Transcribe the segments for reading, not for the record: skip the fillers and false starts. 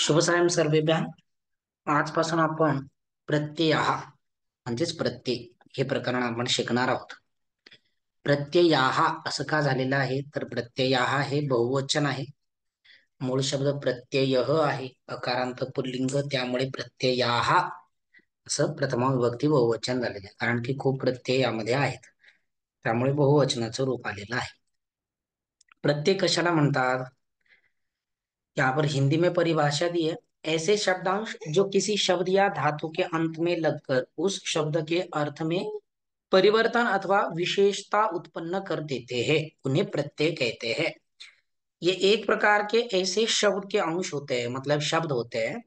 शुभ सायं सर्वेभ्य. आजपासून आपण प्रत्ययाः म्हणजेच प्रत्यय हे प्रकरण आपण शिकणार आहोत. प्रत्ययाः असं का झालेलं आहे तर प्रत्ययाः हे बहुवचन आहे. मूळ शब्द प्रत्ययः आहे, अकारांत पुल्लिंग, त्यामुळे प्रत्ययाः असं प्रथमा विभक्ती बहुवचन झालेलं आहे. कारण की खूप प्रत्यय यामध्ये आहेत, त्यामुळे बहुवचनाचं रूप आलेलं आहे. प्रत्यय कशाला म्हणतात? यहाँ पर हिंदी में परिभाषा दी है, ऐसे शब्दांश जो किसी शब्द या धातु के अंत में लगकर उस शब्द के अर्थ में परिवर्तन अथवा विशेषता उत्पन्न कर देते हैं, उन्हें प्रत्यय कहते हैं. ये एक प्रकार के ऐसे शब्द के अंश होते हैं, मतलब शब्द होते हैं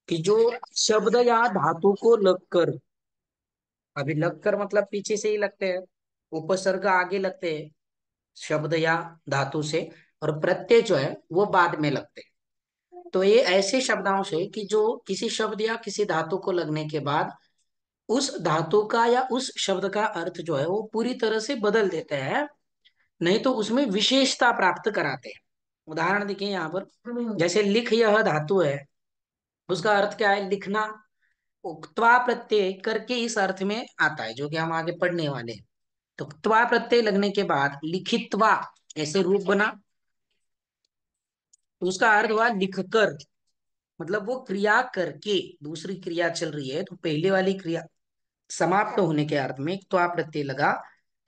कि जो शब्द या धातु को लगकर, अभी लगकर मतलब पीछे से ही लगते हैं, उपसर्ग आगे लगते हैं शब्द या धातु से, और प्रत्यय जो है वो बाद में लगते हैं. तो ये ऐसे शब्दांश है कि जो किसी शब्द या किसी धातु को लगने के बाद उस धातु का या उस शब्द का अर्थ जो है वो पूरी तरह से बदल देते हैं, नहीं तो उसमें विशेषता प्राप्त कराते हैं. उदाहरण देखिए यहाँ पर, जैसे लिख यह धातु है, उसका अर्थ क्या है? लिखना. त्वा प्रत्यय करके इस अर्थ में आता है, जो कि हम आगे पढ़ने वाले हैं. तो त्वा प्रत्यय लगने के बाद लिखित्वा ऐसे रूप बना, तो उसका अर्थ हुआ लिख कर. मतलब वो क्रिया करके दूसरी क्रिया चल रही है, तो पहले वाली क्रिया समाप्त होने के अर्थ में त्वा प्रत्यय लगा,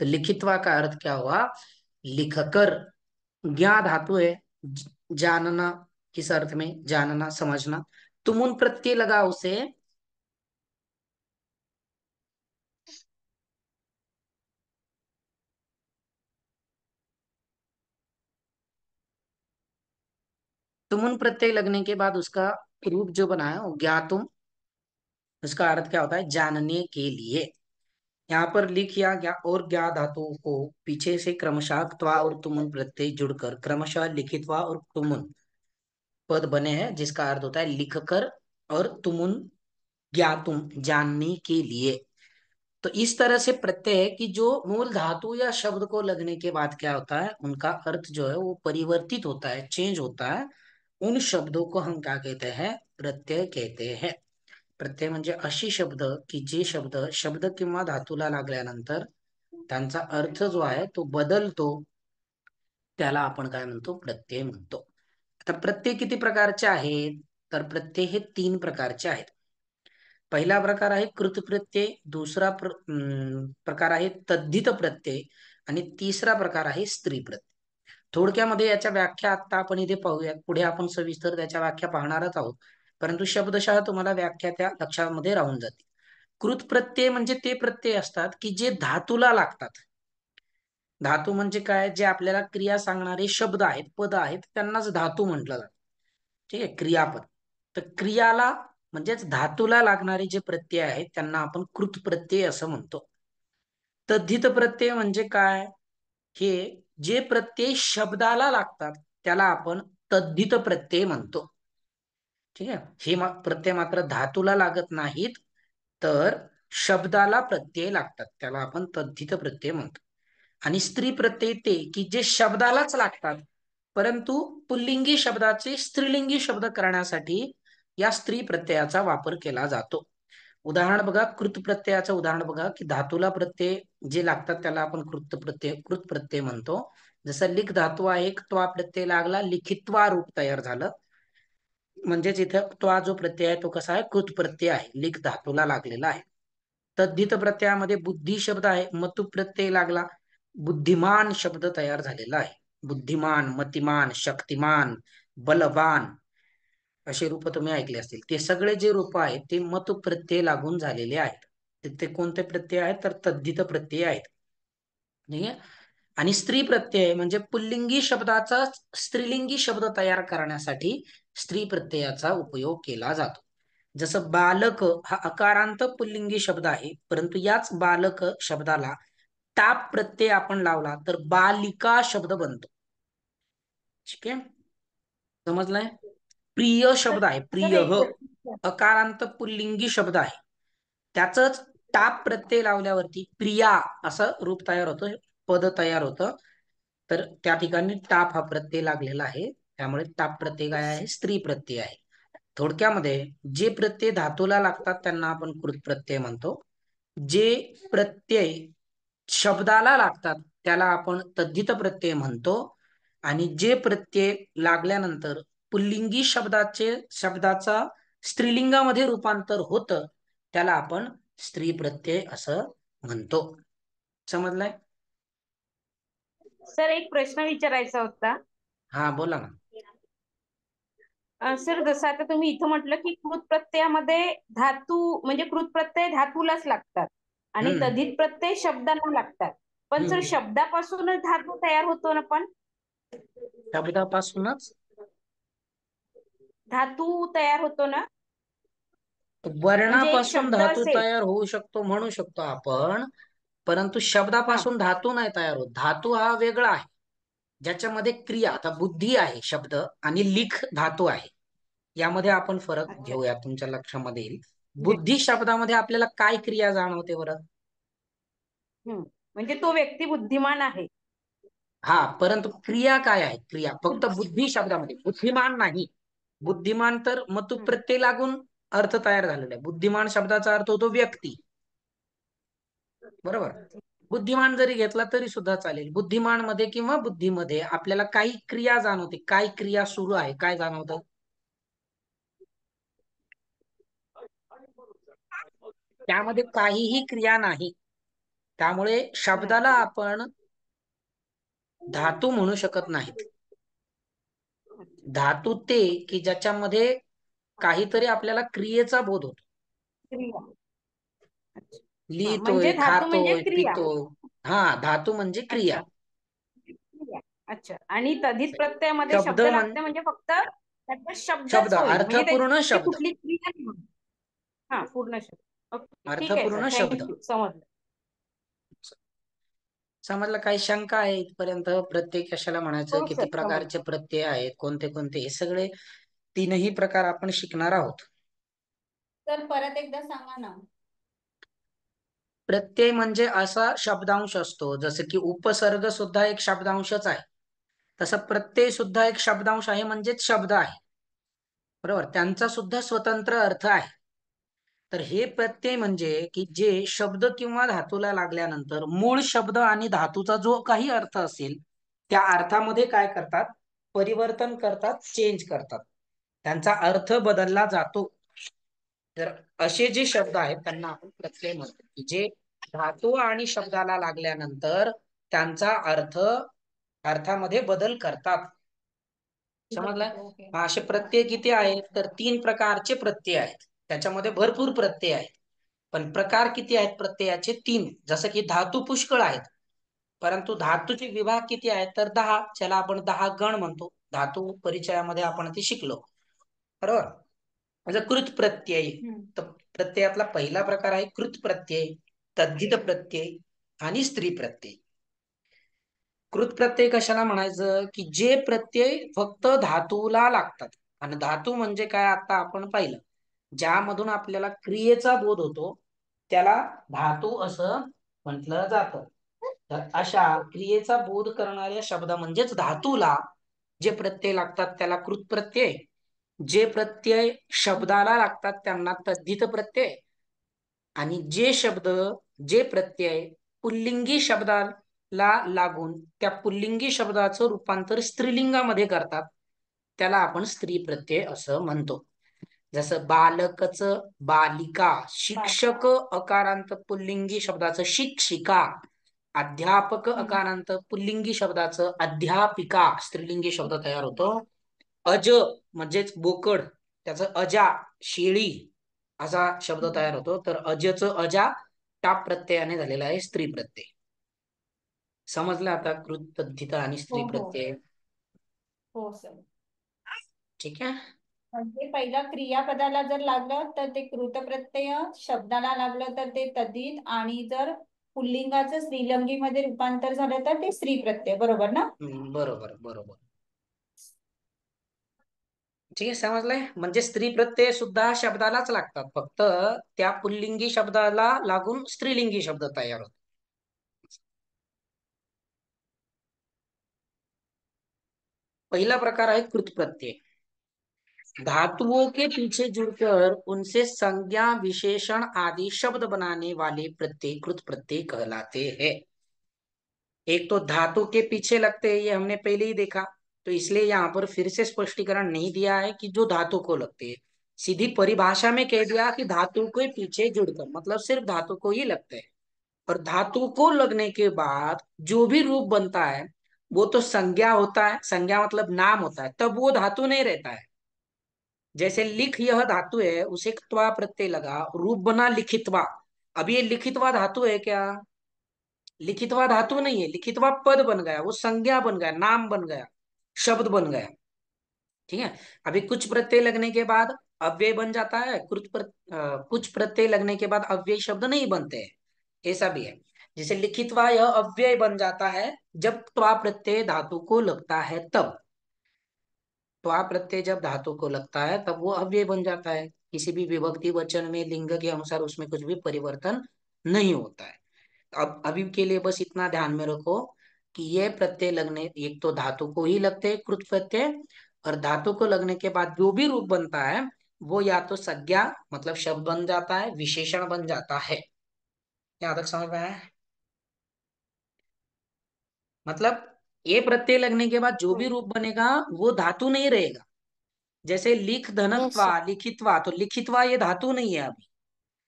तो लिखित्वा का अर्थ क्या हुआ? लिख कर. ज्ञा धातु है, जानना, किस अर्थ में? जानना, समझना. तुमुन प्रत्यय लगा उसे, तुमुन प्रत्यय लगने के बाद उसका रूप जो बना है वो ज्ञातुम. उसका अर्थ क्या होता है? जानने के लिए. यहाँ पर लिख या ज्ञा और ज्ञा धातुओं को पीछे से क्रमशः त्वा और तुमुन प्रत्यय जुड़कर क्रमशः लिखित्वा और तुमुन पद बने हैं, जिसका अर्थ होता है लिख कर, और तुमुन ज्ञातुम जानने के लिए. तो इस तरह से प्रत्यय है कि जो मूल धातु या शब्द को लगने के बाद क्या होता है, उनका अर्थ जो है वो परिवर्तित होता है, चेंज होता है. उन शब्दों को हम क्या कहते हैं? प्रत्यय कहते हैं. प्रत्यय म्हणजे अशी शब्द की जे शब्द शब्द किंवा धातूला लागल्यानंतर त्यांचा अर्थ जो आहे तो बदलतो, त्याला आपण काय म्हणतो? प्रत्यय म्हणतो. आता प्रत्यय किती प्रकारचे आहेत? तर प्रत्यय हे 3 प्रकारचे आहेत. पहिला प्रकार आहे कृत प्रत्यय, दुसरा प्रकार आहे तद्धित प्रत्यय, आणि तिसरा प्रकार आहे स्त्री प्रत्यय. थोडक्यामध्ये याच्या व्याख्या आता आपण इथे पाहूया, पुढे आपण सविस्तर त्याच्या व्याख्या पाहणारच आहोत, परंतु शब्दशः तुम्हाला व्याख्या त्या लक्षामध्ये राहून जातील. कृत प्रत्यय म्हणजे ते प्रत्यय असतात की जे धातूला लागतात. धातू म्हणजे काय? जे आपल्याला क्रिया सांगणारे शब्द आहेत, पद आहेत, त्यांनाच धातू म्हटलं जातं. ठीक आहे, क्रियापद. तर क्रियाला म्हणजेच धातूला लागणारे जे प्रत्यय आहेत त्यांना आपण कृत प्रत्यय असं म्हणतो. तद्धित प्रत्यय म्हणजे काय? हे जे प्रत्यय शब्दाला लागतात त्याला आपण तद्धित प्रत्यय म्हणतो. ठीक आहे, हे प्रत्यय मात्र धातूला लागत नाहीत, तर शब्दाला प्रत्यय लागतात, त्याला आपण तद्धित प्रत्यय म्हणतो. आणि स्त्री प्रत्यय ते की जे शब्दालाच लागतात, परंतु पुल्लिंगी शब्दाचे स्त्रीलिंगी शब्द करण्यासाठी या स्त्री प्रत्ययाचा वापर केला जातो. उदाहरण बघा, कृत प्रत्ययाचं उदाहरण बघा, की धातूला प्रत्यय जे लागतात त्याला आपण कृत प्रत्यय म्हणतो. जसं लिख धातू आहे, त्वा प्रत्यय लागला, लिखित्वा रूप तयार झालं. म्हणजेच इथं त्वा जो प्रत्यय आहे तो कसा आहे? कृत प्रत्यय आहे, लिख धातूला लागलेला आहे. तद्धित प्रत्ययामध्ये बुद्धी शब्द आहे, मतु प्रत्यय लागला, बुद्धिमान शब्द तयार झालेला आहे. बुद्धिमान, मतिमान, शक्तिमान, बलवान असे रूप तुम्ही ऐकले असतील. ते सगळे जे रूप आहेत ते मतु प्रत्यय लागून झालेले आहेत. ते कोणते प्रत्यय आहेत? तर तद्धित प्रत्यय आहेत. ठीक आहे. आणि स्त्री प्रत्यय म्हणजे पुल्लिंगी शब्दाचा स्त्रीलिंगी शब्द तयार करण्यासाठी स्त्री प्रत्ययाचा उपयोग केला जातो. जसं बालक हा अकारांत पुल्लिंगी शब्द आहे, परंतु याच बालक शब्दाला टाप प्रत्यय आपण लावला तर बालिका शब्द बनतो. ठीक आहे, समजलंय? प्रिय शब्द आहे, प्रिय अकारांत पुल्लिंगी शब्द आहे, त्याच टाप प्रत्यय लावल्यावरती प्रिया असं रूप तयार होतं, पद तयार होतं. तर त्या ठिकाणी टाप हा प्रत्यय लागलेला आहे, त्यामुळे टाप प्रत्यय काय आहे? स्त्री प्रत्यय आहे. थोडक्यामध्ये जे प्रत्यय धातूला लागतात त्यांना आपण कृत प्रत्यय म्हणतो. जे प्रत्यय शब्दाला लागतात त्याला आपण तद्धित प्रत्यय म्हणतो. आणि जे प्रत्यय लागल्यानंतर पुल्लिंगी शब्दाचा स्त्रीलिंगामध्ये रूपांतर होतं त्याला आपण स्त्री प्रत्यय असं म्हणतो. समजलंय? सर एक प्रश्न विचारायचा होता. हा बोला ना. सर जसं आता तुम्ही इथं म्हटलं की कृत प्रत्ययामध्ये धातू म्हणजे कृत प्रत्यय धातूलाच लागतात आणि हम्म तद्धित प्रत्यय शब्दाला लागतात. पण सर हम्म शब्दापासूनच धातू तयार होतो ना, पण शब्दापासूनच धातू तयार होतो ना, म्हणजे एक वर्णापासून शब्द धातू असेल. तयार होऊ शकतो म्हणू शकतो आपण. परंतु हा. शब्दापासून धातू नाही तयार होत. धातू हा वेगळा आहे ज्याच्यामध्ये क्रिया, आता बुद्धी आहे शब्द आणि लिख धातू आहे. यामध्ये आपण फरक अच्छा घेऊया, अच्छा. तुमच्या लक्षामध्ये येईल. म्हणजे बुद्धी शब्दामध्ये आपल्याला काय क्रिया जाणवते बरं? म्हणजे तो व्यक्ती बुद्धिमान आहे. हा, परंतु क्रिया काय आहे? क्रिया फक्त बुद्धी शब्दामध्ये, बुद्धिमान नाही. बुद्धिमान तर मग तो हम्म. प्रत्यय लागून अर्थ तयार झालेला आहे. बुद्धिमान शब्दाचा अर्थ होतो व्यक्ती, बरोबर. बुद्धिमान जरी घेतला तरी सुद्धा चालेल. बुद्धिमान मध्ये किंवा बुद्धीमध्ये आपल्याला काही क्रिया जाणवते. काय क्रिया सुरू आहे, काय जाणवतं? त्यामध्ये काहीही क्रिया नाही. त्यामुळे शब्दाला नाही. आपण धातू म्हणू शकत नाहीत. धातू ते की ज्याच्यामध्ये काहीतरी आपल्याला क्रियेचा बोध होतो. क्रिया. अच्छा. हा, लिहितोय, म्हणजे धातू म्हणजे खातोय, क्रिया. पितो. हा, धातू म्हणजे क्रिया. अच्छा. क्रिया. अच्छा. आणि तद्धित प्रत्ययामध्ये शब्द शब्द म्हण लागते म्हणजे फक्त त्याचा शब्द शब्दच होईल, म्हणजे अर्थपूर्ण त्याची शब्द. कुठली क्रिया नाही होणार. हा, पूर्ण शब्द. ओके, ठीक आहे सर, अर्थपूर्ण शब्द. थँक्यू, समजलं. समजलं? काही शंका आहे इथपर्यंत? प्रत्यय कशाला म्हणायचं, हो किती सर, प्रकारचे समजलं. प्रत्यय आहेत, कोणते कोणते, हे सगळे तीनही प्रकार आपण शिकणार आहोत. सर परत एकदा सांगा ना. प्रत्यय म्हणजे असा शब्दांश असतो, जसं की उपसर्ग सुद्धा एक शब्दांशच आहे. तसं प्रत्यय सुद्धा एक शब्दांश आहे, म्हणजेच शब्द आहे, बरोबर. त्यांचा सुद्धा स्वतंत्र अर्थ आहे. तर हे प्रत्यय म्हणजे की जे शब्द किंवा धातूला लागल्यानंतर मूळ शब्द आणि धातूचा जो काही अर्थ असेल त्या अर्थामध्ये काय करतात? परिवर्तन करतात, चेंज करतात. त्यांचा अर्थ बदलला जातो. तर असे जे शब्द आहेत त्यांना आपण प्रत्यय म्हणतो, की जे धातू आणि शब्दाला लागल्यानंतर त्यांचा अर्थामध्ये बदल करतात. समजलं? ओके. मग असे प्रत्यय किती आहेत? तर 3 प्रकारचे प्रत्यय आहेत. त्याच्यामध्ये भरपूर प्रत्यय आहेत, पण प्रकार किती आहेत प्रत्ययाचे? 3. जसं की धातू पुष्कळ आहेत, परंतु धातूचे विभाग किती आहेत? तर 10. ज्याला आपण 10 गण म्हणतो. धातू परिचयामध्ये आपण ते शिकलो, बरोबर. म्हणजे कृत प्रत्यय. हम्म. तर प्रत्ययातला पहिला प्रकार आहे कृत प्रत्यय, तद्धित प्रत्यय आणि स्त्री प्रत्यय. कृत प्रत्यय कशाला म्हणायचं? की जे प्रत्यय फक्त धातूला लागतात. आणि धातू म्हणजे काय आता आपण पाहिलं, ज्यामधून आपल्याला क्रियेचा बोध होतो त्याला धातू असं म्हटलं जातं. तर अशा क्रियेचा बोध करणाऱ्या शब्द म्हणजेच धातूला जे प्रत्यय लागतात त्याला कृत प्रत्यय. जे प्रत्यय शब्दाला लागतात त्यांना तद्धित प्रत्यय. आणि जे प्रत्यय पुल्लिंगी शब्दाला लागून त्या पुल्लिंगी शब्दाचं रूपांतर स्त्रीलिंगामध्ये करतात त्याला आपण स्त्री प्रत्यय असं म्हणतो. जसं बालकच बालिका, शिक्षक अकारांत पुल्लिंगी शब्दाचं शिक्षिका, अध्यापक हम्म. अकारांत पुल्लिंगी शब्दाचं अध्यापिका स्त्रीलिंगी शब्द तयार होतो. अज म्हणजेच बोकड, त्याचं अजा शेळी असा शब्द तयार होतो. तर अजच अजा टाप प्रत्ययाने झालेला आहे स्त्री प्रत्यय. समजलं आता कृत, तद्धित आणि स्त्री हो हो प्रत्यय? हो सर. ठीक आहे. म्हणजे पहिला क्रियापदाला जर लागलं तर ते कृतप्रत्यय, शब्दाला लागलं तर ते तद्धित, आणि जर पुल्लिंगाचं स्त्रीलिंगीमध्ये रूपांतर झालं तर ते स्त्री प्रत्यय, बरोबर ना? बरोबर बरोबर. ठीक आहे, समजलंय. म्हणजे स्त्री प्रत्यय सुद्धा शब्दालाच लागतात, फक्त त्या पुल्लिंगी शब्दाला लागून स्त्रीलिंगी शब्द तयार होतो. पहिला प्रकार आहे कृत प्रत्यय. धातुओं के पीछे जुड़कर उनसे संज्ञा विशेषण आदि शब्द बनाने वाले प्रत्यय कृत प्रत्यय कहलाते हैं। एक तो धातु के पीछे लगते हैं, ये हमने पहले ही देखा, तो इसलिए यहाँ पर फिर से स्पष्टीकरण नहीं दिया है कि जो धातु को लगते हैं। सीधी परिभाषा में कह दिया कि धातु के पीछे जुड़कर, मतलब सिर्फ धातु को ही लगते हैं। और धातु को लगने के बाद जो भी रूप बनता है वो तो संज्ञा होता है, संज्ञा मतलब नाम होता है, तब वो धातु नहीं रहता है। जैसे लिख यह धातु है, उसे त्वा प्रत्यय लगा, रूप बना लिखित्वा। अब ये लिखित्वा धातु है क्या? लिखित्वा धातु नहीं है, लिखित्वा पद बन गया, वो संज्ञा बन गया, नाम बन गया, शब्द बन गया। ठीक है। अभी कुछ प्रत्यय लगने के बाद अव्यय बन जाता है, कुछ प्रत्यय लगने के बाद अव्यय शब्द नहीं बनते हैं, ऐसा भी है। जैसे लिखित्वा यह अव्यय बन जाता है जब त्वा प्रत्यय धातु को लगता है, तब त्वा प्रत्यय जब धातु को लगता है तब वो अव्यय बन जाता है। किसी भी विभक्ति वचन में लिंग के अनुसार उसमें कुछ भी परिवर्तन नहीं होता है। अब अभी के लिए बस इतना ध्यान में रखो कि ये प्रत्यय लगने, एक तो धातु को ही लगते हैं कृत प्रत्यय, और धातु को लगने के बाद जो भी रूप बनता है वो या तो संज्ञा मतलब शब्द बन जाता है, विशेषण बन जाता है। यहाँ तक समझ में आया है? मतलब ये प्रत्यय लगने के बाद जो भी रूप बनेगा वो धातु नहीं रहेगा। जैसे लिख यस धनत्वा सर। लिखित्वा, तो लिखित्वा ये धातु नहीं है अभी,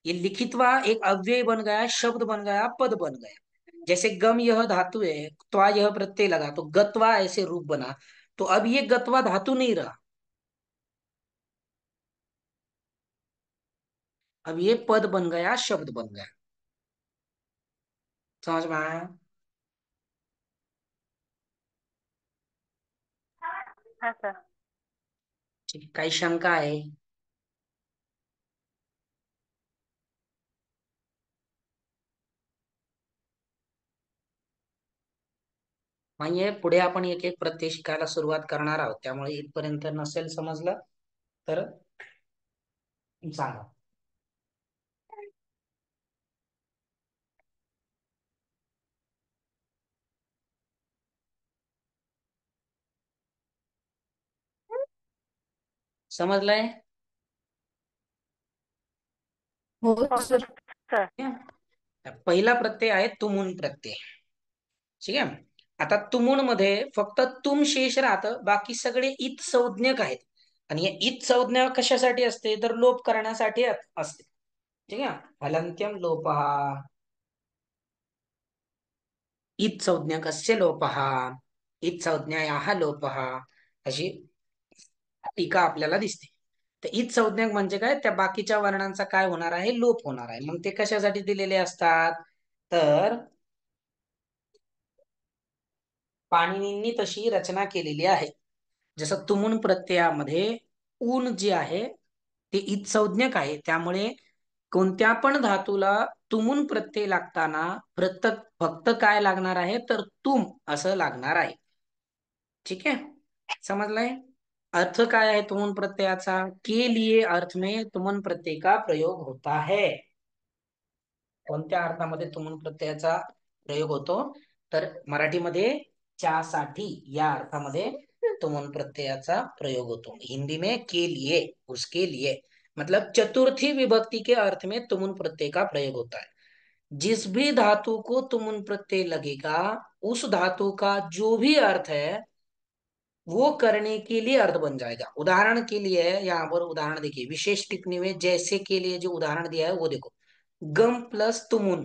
ये लिखित्वा एक अव्यय बन गया, शब्द बन गया, पद बन गया। जैसे गम यह धातु है, त्वा यह प्रत्यय लगा तो गत्वा ऐसे रूप बना, तो अब ये गत्वा धातु नहीं रहा, अब ये पद बन गया, शब्द बन गया। समझ में आया? हाँ सर। ठीक, काही शंका आहे? म्हणजे पुढे आपण एक एक प्रत्यय शिकायला सुरुवात करणार आहोत, त्यामुळे इथपर्यंत नसेल समजलं तर सांगा। समजलंय? हो सर. सर. ठीक आहे? पहिला प्रत्यय आहे तुमुन प्रत्यय। ठीक आहे। आता तुमुन मध्ये फक्त तुम शेष राहतं, बाकी सगळे इत संज्ञक आहेत। आणि हे इत संज्ञा कशासाठी असते तर लोप करण्यासाठी असते। ठीक आहे। हलंत्यम लोपः, इत संज्ञकस्य लोपः, इत संज्ञायाः लोपः, अशी टीका आपल्याला दिसते। तर इत संज्ञक म्हणजे काय, त्या बाकीच्या वर्णांचा काय होणार आहे, लोप होणार आहे। मग ते कशासाठी दिलेले असतात तर पाणिनींनी तशी रचना केलेली आहे। जसं तुमुन प्रत्ययामध्ये ऊन जे आहे ते इत संज्ञक आहे, त्यामुळे कोणत्या पण धातूला तुमुन प्रत्यय लागताना प्रत्येक फक्त काय लागणार आहे तर तुम असं लागणार आहे। ठीक है, समझ लाए? अर्थ काय आहे तुमुन प्रत्ययाचा? के लिए अर्थ में तुमुन प्रत्यय का प्रयोग होता है। कोणत्या अर्थामध्ये तुमुन प्रत्ययाचा प्रयोग होतो तर मराठीमध्ये च्यासाठी या अर्थामध्ये तुमुन प्रत्ययाचा प्रयोग होतो। हिंदी में के लिए, उसके लिए, मतलब चतुर्थी विभक्ति के अर्थ में तुमुन प्रत्यय का प्रयोग होता है। जिस भी धातु को तुमुन प्रत्यय लगेगा उस धातु का जो भी अर्थ है वो करने के लिए अर्थ बन जाएगा। उदाहरण के लिए यहाँ पर उदाहरण देखिए, विशेष टिप्पणी में जैसे के लिए जो उदाहरण दिया है वो देखो, गम प्लस तुमुन,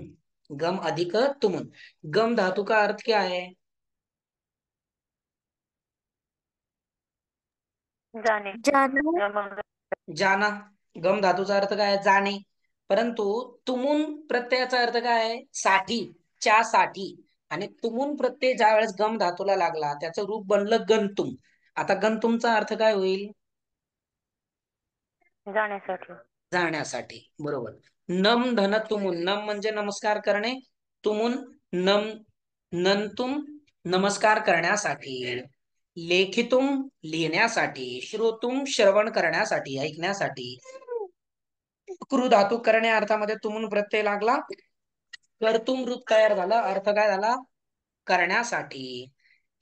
गम अधिक तुमुन। गम धातु का अर्थ क्या है? जाने. जाना. जाना। गम धातूचा अर्थ काय आहे? जाणे। परंतु तुमुन प्रत्ययाचा अर्थ काय आहे? साठी, च्या साठी। आणि तुमुन प्रत्यय ज्या वेळेस गम धातूला लागला त्याचं रूप बनलं गंतुम। आता गंतुमचा अर्थ काय होईल? जाण्यासाठी. जाण्यासाठी, बरोबर। नम धन तुमुन, नम म्हणजे नमस्कार करणे, तुमुन नम, नंतुम नमस्कार करण्यासाठी, लेखितुम लिहिण्यासाठी, श्रोतुम श्रवण करण्यासाठी ऐकण्यासाठी। क्रू धातू करणे अर्थामध्ये तुमुन प्रत्यय लागला, कर्तुम रूप तयार झाला, अर्थ काय झाला? करण्यासाठी,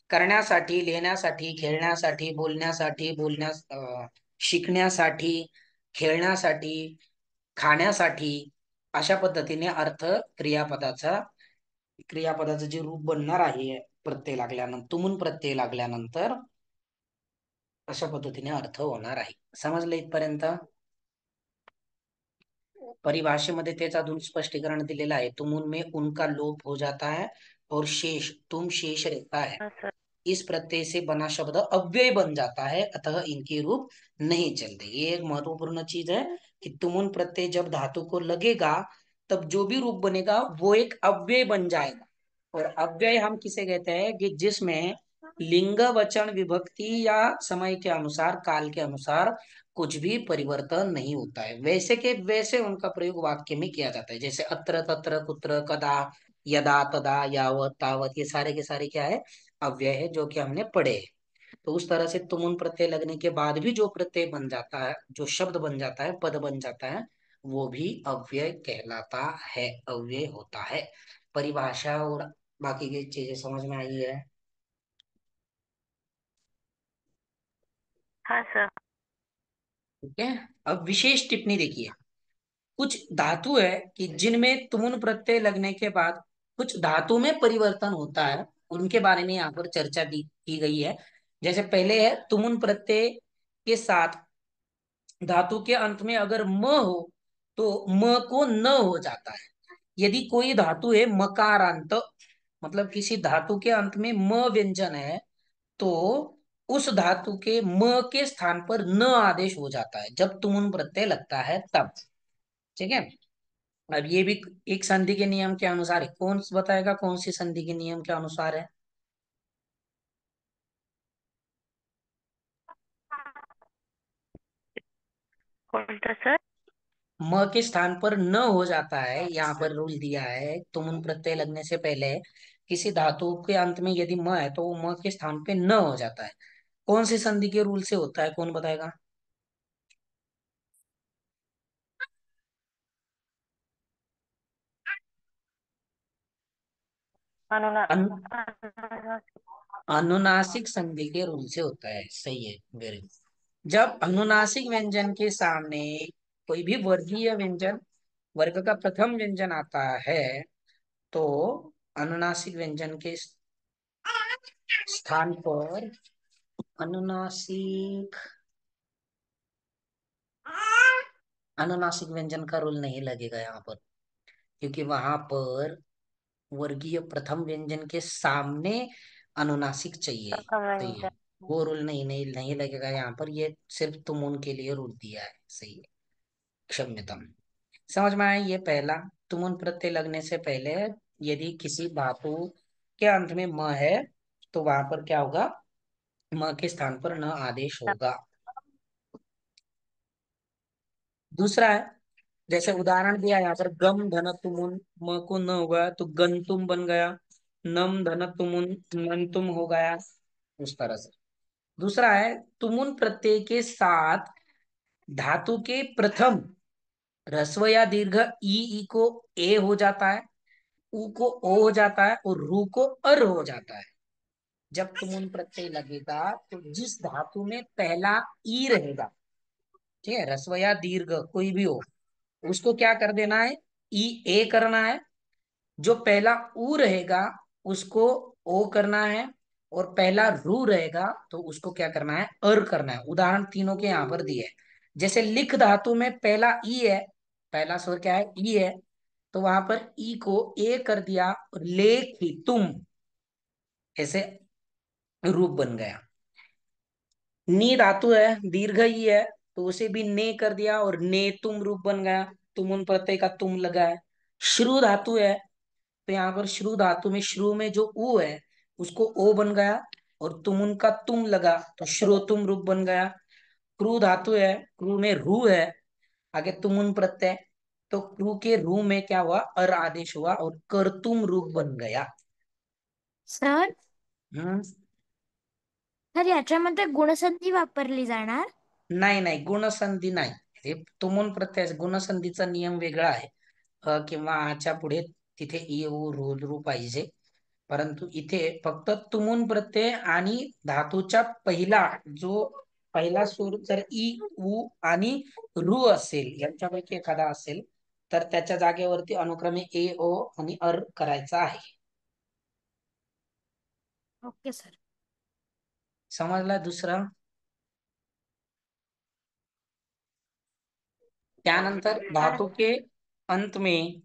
करण्यासाठी, लिहिण्यासाठी, खेळण्यासाठी, बोलण्यासाठी, बोलण्यास शिकण्यासाठी, खेळण्यासाठी, खाण्यासाठी, अशा पद्धतीने अर्थ क्रियापदाचं जे रूप बनणार आहे प्रत्यय लागल्यानंतर, तुमून प्रत्यय लागल्यानंतर अशा पद्धतीने अर्थ होणार आहे. समजलं इथपर्यंत? परिभाषेमध्ये तेच अजून स्पष्टीकरण दिलेलं आहे. तुमुन में उनका लोप हो जाता है और शेष तुम शेष रहता है. इस प्रत्यय से बना शब्द अव्यय बन जाता है, अतः इनके रूप नहीं चलते. ये एक महत्वपूर्ण चीज है कि तुमुन प्रत्यय जब धातु को लगेगा तब जो भी रूप बनेगा वो एक अव्यय बन जाएगा. और अव्यय हम किसे कहते हैं कि जिसमें लिंग वचन विभक्ति या समय के अनुसार, काल के अनुसार कुछ भी परिवर्तन नहीं होता है, वैसे के वैसे उनका प्रयोग वाक्य में किया जाता है. जैसे अत्र तत्र कुत्र कदा यदा तदा यावत तावत, ये सारे के सारे क्या है? अव्यय है, जो कि हमने पढ़े हैं. तो उस तरह से तुमुन प्रत्यय लगने के बाद भी जो प्रत्यय बन जाता है, जो शब्द बन जाता है, पद बन जाता है, वो भी अव्यय कहलाता है, अव्यय होता है. परिभाषा और बाकी की चीजें समझ में आई है? हाँ सर. ठीक है. अब विशेष टिप्पणी देखिए. कुछ धातु है कि जिनमें तुमुन प्रत्यय लगने के बाद कुछ धातु में परिवर्तन होता है, उनके बारे में यहाँ पर चर्चा की गई है. जैसे पहले है तुमुन प्रत्यय के साथ धातु के अंत में अगर म हो तो म को न हो जाता है. यदि कोई धातु है मकारांत, मतलब किसी धातु के अंत में म व्यंजन है, तो उस धातु के म के स्थान पर न आदेश हो जाता है जब तुमुन प्रत्यय लगता है तब. ठीक है. अब ये भी एक संधि के नियम के अनुसार है. कौन बताएगा कौन सी संधि के नियम के अनुसार है? कौन सा सर? म के स्थान पर न हो जाता है. यहाँ पर रूल दिया है तुमुन प्रत्यय लगने से पहले किसी धातु के अंत में यदि म है तो वो म के स्थान पे न हो जाता है. कौन सी संधि के रूल से होता है, कौन बताएगा? अनुना अनु, अनुनासिक. अनुनासिक संधि के रूल से होता है. सही है, वेरी गुड. जब अनुनासिक व्यंजन के सामने कोई भी वर्गीय व्यंजन, वर्ग का प्रथम व्यंजन आता है, तो अनुनासिक व्यंजन के स्थान पर अनुनासिक अनुनासिक व्यंजन का रूल नहीं लगेगा यहाँ पर, क्योंकि वहां पर वर्गीय प्रथम व्यंजन के सामने अनुनासिक चाहिए. प्रथम सही है. व्यंजन. वो रूल नहीं लगेगा यहाँ पर. ये सिर्फ तुम उनके लिए रूल दिया है. सही है, क्षम्यतम. समझ में आया? ये पहला. तुमुन प्रत्यय लगने से पहले यदि किसी धातु के अंत में म है तो वहां पर क्या होगा? म के स्थान पर न आदेश होगा. दूसरा है, जैसे उदाहरण दिया यहाँ पर गम धन तुमुन, म को न हो गया तो गन तुम बन गया. नम धन तुमुन, नन तुम हो गया. उस तरह से. दूसरा है तुमुन प्रत्यय के साथ धातु के प्रथम ह्रस्व या दीर्घ ई को ए हो जाता है, उ को ओ हो जाता है और रू को अर हो जाता है. जब तुमुन प्रत्यय लगेगा तो जिस धातु में पहला ई रहेगा, ठीक है, ह्रस्व या दीर्घ कोई भी हो, उसको क्या कर देना है? ई ए करना है. जो पहला ऊ रहेगा उसको ओ करना है, और पहला रू रहेगा तो उसको क्या करना है? अर करना है. उदाहरण तीनों के यहाँ पर दिए है. जैसे लिख धातु में पहला ई है, पहला स्वर क्या है? ई है, तो वहां पर ई को ए कर दिया और लेखी तुम, ऐसे रूप बन गया. नी धातु है, दीर्घ ई है, तो उसे भी ने कर दिया और ने तुम रूप बन गया. तुम उन प्रत्यय का तुम लगा है. श्रु धातु है, तो यहाँ पर श्रु धातु में श्रु में जो उ है उसको ओ बन गया और तुम उनका तुम लगा तो श्रोतुम रूप बन गया. क्रू धातु है, क्रू में रू है, आगे तुम उन प्रत्यय, तो क्रू के रू में क्या हुआ? अर आदेश हुआ और कर्तुम रूप बन गया. सर हम्म. तर याच्यामध्ये गुणसंधी वापरली जाणार. नाही नाही, गुणसंधी नाही. हे तुमून प्रत्यय गुणसंधीचा नियम वेगळा आहे. किंवा आच्या पुढे तिथे ई उ रू रू पाहिजे. परंतु इथे फक्त तुमून प्रत्यय आणि धातूच्या पहिला जो पहिला सूर जर ई उ आणि रू असेल, यांच्यापैकी एखादा असेल, तर त्याच्या जागेवरती अनुक्रमे ए ओ आणि अर करायचा आहे. Okay sir. समजला? दुसरा, त्यानंतर धातु के अंत में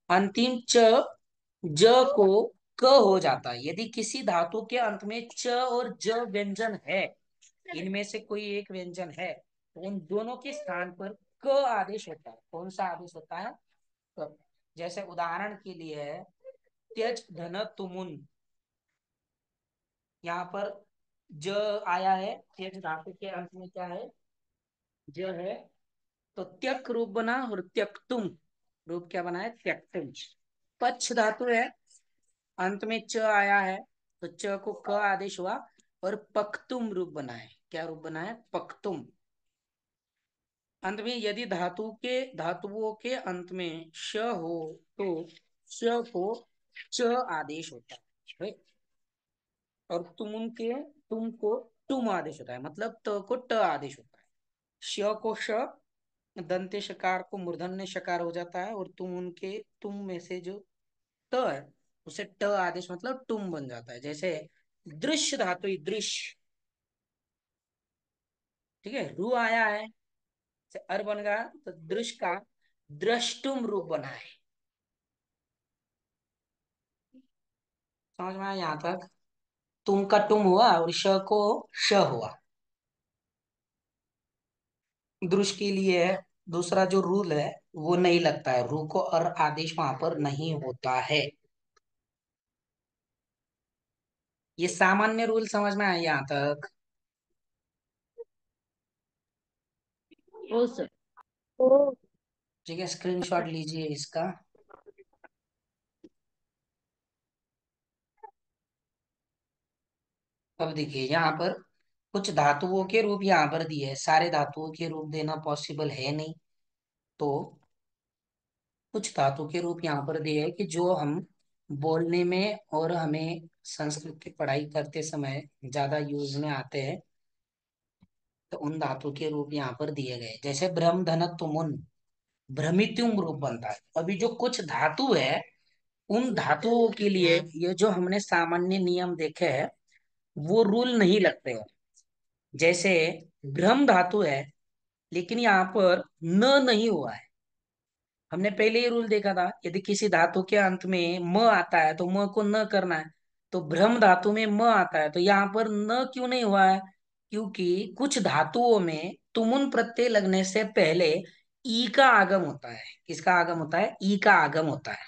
अंतिम च ज को क हो जाता है. यदि किसी धातु के अंत में च और ज व्यंजन है, इनमें से कोई एक व्यंजन है, तो उन दोनों के स्थान पर क आदेश होता है. कौन सा आदेश होता है? क. जैसे उदाहरण के लिए है त्यज धन तुमुन, यहाँ पर ज आया है, त्यज धातु के अंत में क्या है? ज है, तो त्यक रूप बना और त्यक्तुम रूप क्या बना है? त्यक्तुम. पक्ष धातु है, अंत में च आया है, तो च को क आदेश हुआ और पक्तुम रूप बना है. क्या रूप बना है? पक्तुम. अंत में यदि धातुओं के अंत में श हो तो श को च आदेश होता है, और तुम को तुम आदेश होता है, मतलब त को ट आदेश होता है. श को श, दंते शकार को मूर्धन्य शकार हो जाता है, और तुम में से जो त है उसे ट आदेश मतलब तुम बन जाता है. जैसे दृश्य धातु दृश्य, ठीक है, रू आया है, से अर बन गया, तो दृश्य का द्रष्टुम रूप बना है. समझ में आया यहाँ तक? तुम का तुम हुआ और श को श हुआ. दृश्य के लिए दूसरा जो रूल है वो नहीं लगता है, रू को और आदेश वहां पर नहीं होता है. ये सामान्य रूल समझ में आया यहाँ तक? हो सर. ठीक है, स्क्रीनशॉट लीजिए इसका. अब देखिए यहाँ पर कुछ धातुओं के रूप यहाँ पर दिए हैं, सारे धातुओं के रूप देना पॉसिबल है नहीं, तो कुछ धातु के रूप यहाँ पर दिए हैं कि जो हम बोलने में और हमें संस्कृत की पढ़ाई करते समय ज्यादा यूज में आते हैं, तो उन धातु के रूप यहाँ पर दिए गए. जैसे ब्रह्म धन तुमुन, भ्रमित्युम रूप बनता है. अभी जो कुछ धातु है, उन धातुओं के लिए ये जो हमने सामान्य नियम देखे हैं वो रूल नहीं लगते हैं. जैसे भ्रम धातु है, लेकिन यहाँ पर न नहीं हुआ है. हमने पहले ही रूल देखा था, यदि किसी धातु के अंत में म आता है तो म को न करना है. तो भ्रम धातु में म आता है, तो यहाँ पर न क्यों नहीं हुआ है? क्योंकि कुछ धातुओं में तुमुन प्रत्यय लगने से पहले ई का आगम होता है. किसका आगम होता है? ई का आगम होता है.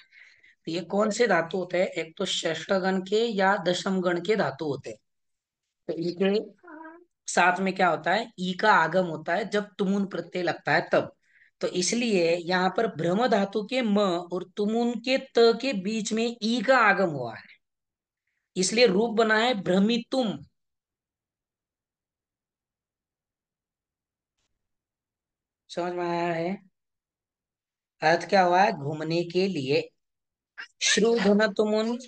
तो ये कौन से धातु होते हैं? एक तो षष्ठ गण के या दशम गण के धातु होते हैं. तो इनके साथ में क्या होता है? ई का आगम होता है जब तुमुन प्रत्यय लगता है तब. तो इसलिए यहाँ पर भ्रम धातु के म और तुमुन के त के बीच में ई का आगम हुआ है, इसलिए रूप बना है भ्रमितुम. समझ में आया है? अर्थ क्या हुआ है? घूमने के लिए. श्रुधन तुमुन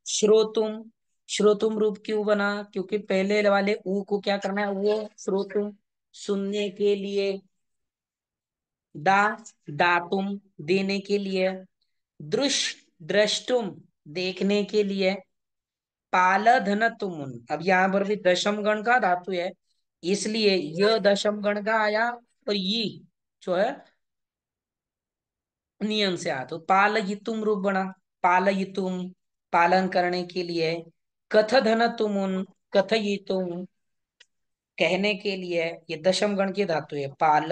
श्रोतुम, श्रोतुम रूप क्यों बना? क्योंकि पहले वाले ऊ को क्या करना है? वो श्रोतुम, सुनने के लिए. दा दातुम, देने के लिए. दृश्य द्रष्टुम, देखने के लिए. पाल धन तुमुन, अब यहाँ पर भी दशम गण का धातु है, इसलिए यह दशम गण का आया, और ये जो है नियम से आया, तो पालयितुम रूप बना. पालयितुम, पालन करने के लिए. कथ धन तुमुन, कथयितुम, कहने के लिए. ये दशम गण की धातु है, पाल,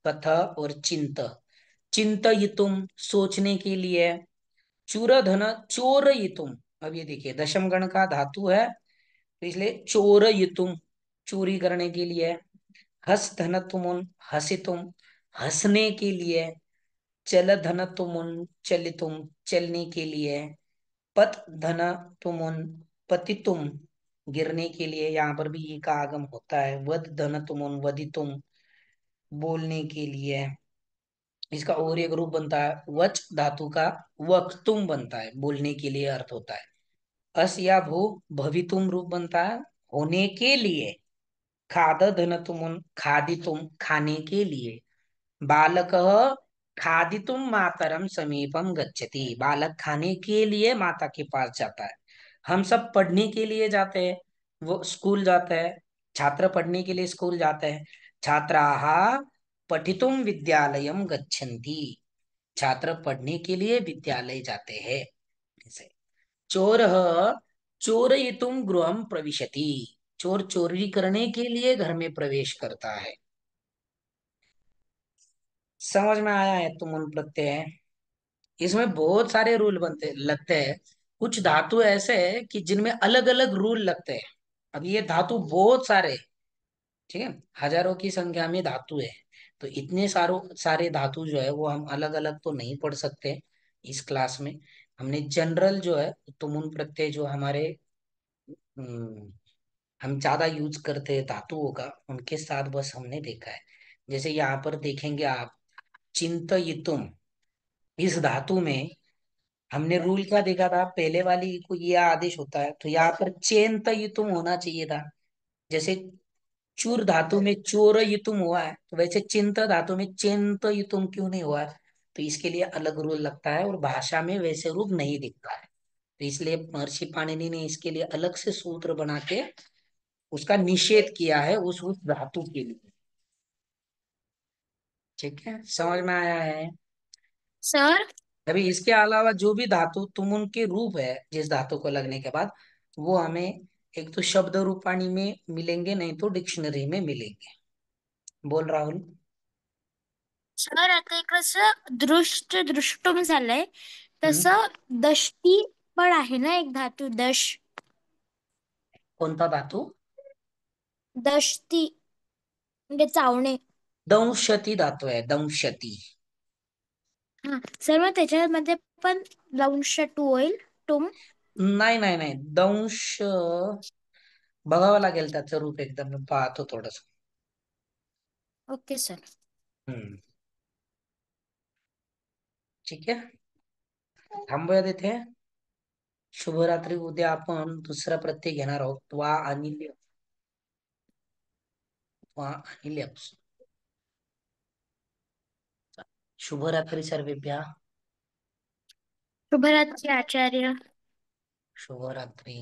कथ और चिंत. चिंतयितुम, सोचने के लिए. चूरधन चोरयितुम, अब ये देखिए दशम गण का धातु है, तो इसलिए चोरयितुम, चोरी करने के लिए. हस धन तुमुन हसितुम, हंसने के लिए. चल धन तुमुन चलितुम, चलने के लिए. पत धन तुमुन पतितुम, गिरने के लिए. यहाँ पर भी ये का आगम होता है. वद धन तुमुन वदितुम, बोलने के लिए. इसका और एक रूप बनता है वच धातु का वक्तुम बनता है, बोलने के लिए अर्थ होता है. अस या भू भवितुम रूप बनता है, होने के लिए. खादधनतुम खादितुम खाने के लिए, बालक खादितुम मातरम समीपम गच्छति, बालक खाने के लिए माता के पास जाता है। हम सब पढ़ने के लिए जाते हैं, वो स्कूल जाता है, छात्र पढ़ने के लिए स्कूल जाते हैं। छात्राः पठितुम विद्यालयम गच्छन्ति, छात्र पढ़ने के लिए विद्यालय जाते हैं। ऐसे चोरः चोरयितुम गृहं प्रविशति, चोर चोरी करने के लिए घर में प्रवेश करता है। समझ में आया है तुम प्रत्यय है? इसमें बहुत सारे रूल बनते लगते हैं। कुछ धातु ऐसे हैं कि जिनमें अलग अलग रूल लगते हैं। अब ये धातु बहुत सारे, ठीक है, हजारों की संख्या में धातु है। तो इतने सारों सारे धातु जो है वो हम अलग अलग तो नहीं पढ़ सकते इस क्लास में। हमने जनरल जो है तुमुन प्रत्यय जो हमारे हम्म, हम ज्यादा यूज करते हैं धातुओं का, उनके साथ बस हमने देखा है। जैसे यहाँ पर देखेंगे आप, चिंतयितुम, इस धातु में हमने रूल क्या देखा था, पहले वाली को ये आदेश होता है, तो यहाँ पर चेन्तयितुम होना चाहिए था। जैसे चूर धातु में चोरयितुम हुआ है, तो वैसे चिंत धातु में चिंतयितुम क्यों नहीं हुआ है? तो इसके लिए अलग रूल लगता है और भाषा में वैसे रूप नहीं दिखता है। तो इसलिए महर्षि पाणिनि ने इसके लिए अलग से सूत्र बना के उसका निषेध किया है उस धातु के लिए। ठीक है, समझ में आया है? सर। अभी इसके अलावा जो भी धातु तुम उनके रूप है जिस धातु को लगने के बाद, वो हमें एक तो शब्द रूपाणी में मिलेंगे, नहीं तो डिक्शनरी में मिलेंगे। बोल राहुल। सर आता इकडं असं दृष्ट दृष्टुम झालंय, हम्म, तसं दष्टी पण आहे ना एक धातू, दश. कोणता धातू? दष्टी म्हणजे चावणे. दंशती धातू आहे, दंशती। हा सर, मग त्याच्यामध्ये पण लवंश टू होईल, टुम. नाही नाही नाही, दंश बघावं लागेल त्याचं रूप, एकदम मी पाहतो थोडस। Okay sir. हम्म, ठीक आहे, थांबूया तिथे। शुभरात्री। उद्या आपण दुसरा प्रत्यय घेणार आहोत, वा आणि ल्य, वा आणि ल्यप्स। शुभरात्री सर्वेभ्यः। शुभरात्री आचार्य. शुभरात्री।